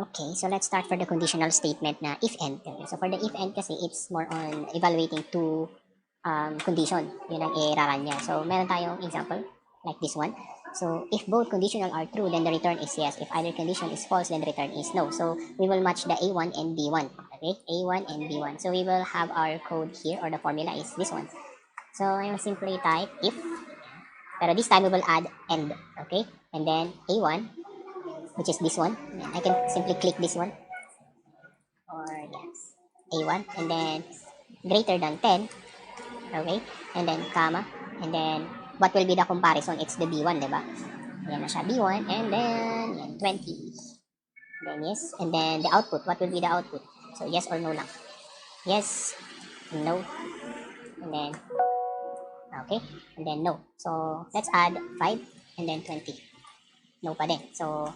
Okay, so let's start for the conditional statement na if-and. Okay, so for the if-and kasi, it's more on evaluating two condition. Yun ang i-raran niya. So, meron tayong example, like this one. So, if both conditional are true, then the return is yes. If either condition is false, then the return is no. So, we will match the A1 and B1. Okay, A1 and B1. So, we will have our code here, or the formula is this one. So, I will simply type if, pero this time we will add and. Okay, and then A1, which is this one. I can simply click this one, or yes, A1, and then greater than 10, okay, and then comma, and then what will be the comparison? It's the B1, diba? Yan na siya, B1, and then yan, 20. Then yes, and then the output, what will be the output? So yes or no lang. Yes, no, and then okay, and then no. So let's add 5 and then 20. No pa din. So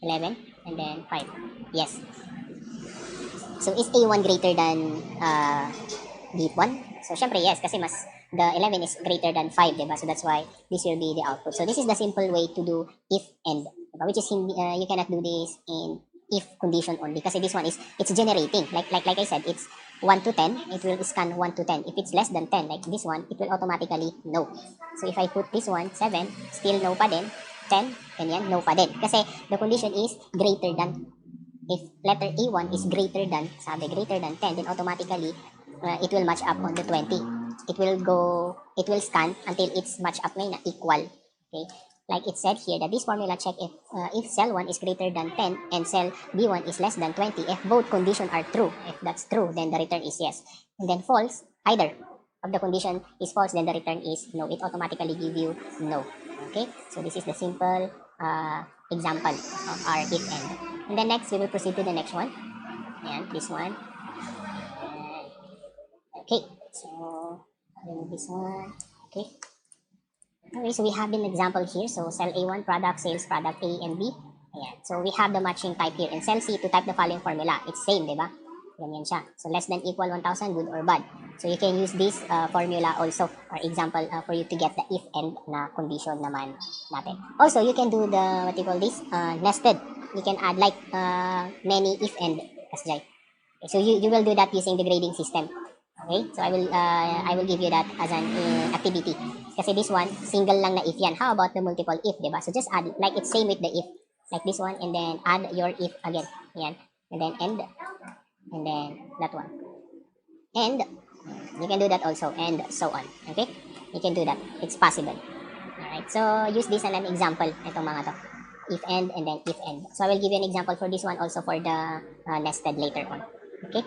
11 and then 5. Yes. So is A1 greater than B1? So syempre yes, kasi mas the 11 is greater than 5, diba? So that's why this will be the output. So this is the simple way to do if and, diba? Which is you cannot do this in if condition only, kasi this one is it's generating. Like I said, it's 1 to 10, it will scan 1 to 10. If it's less than 10, like this one, it will automatically no. So if I put this one 7, still no pa din. 10, ganyan, no pa din. Kasi the condition is greater than. If letter A1 is greater than, sabi greater than 10, then automatically it will match up on the 20. It will scan until it's match up ngayon na equal. Okay? Like it said here that this formula check if cell 1 is greater than 10 and cell B1 is less than 20. If both conditions are true, if that's true, then the return is yes. And then false, either of the condition is false, then the return is no. It automatically give you no. Okay? So this is the simple example of our if and. And then next, we will proceed to the next one. Ayan, this one. Okay, so remove this one. Okay. Okay, so we have an example here. So cell A1, product, sales, product A and B. Ayan. So we have the matching type here. And cell C, to type the following formula. It's same, di ba? Ganyan siya. So less than equal 1,000, good or bad. So you can use this formula also, or example, for you to get the if and na condition naman natin. Also, you can do the, what you call this, nested. You can add like many if and kasjay. Okay, so you will do that using the grading system. Okay, so I will give you that as an activity. Kasi this one, single lang na if yan. How about the multiple if, diba? So just add, like it's same with the if. Like this one, and then add your if again. Yan. And then end. And then that one. And you can do that also, and so on. Okay? You can do that. It's possible. Alright, so use this as an example, itong mga to. If and then if and. So I will give you an example for this one, also for the nested later on. Okay?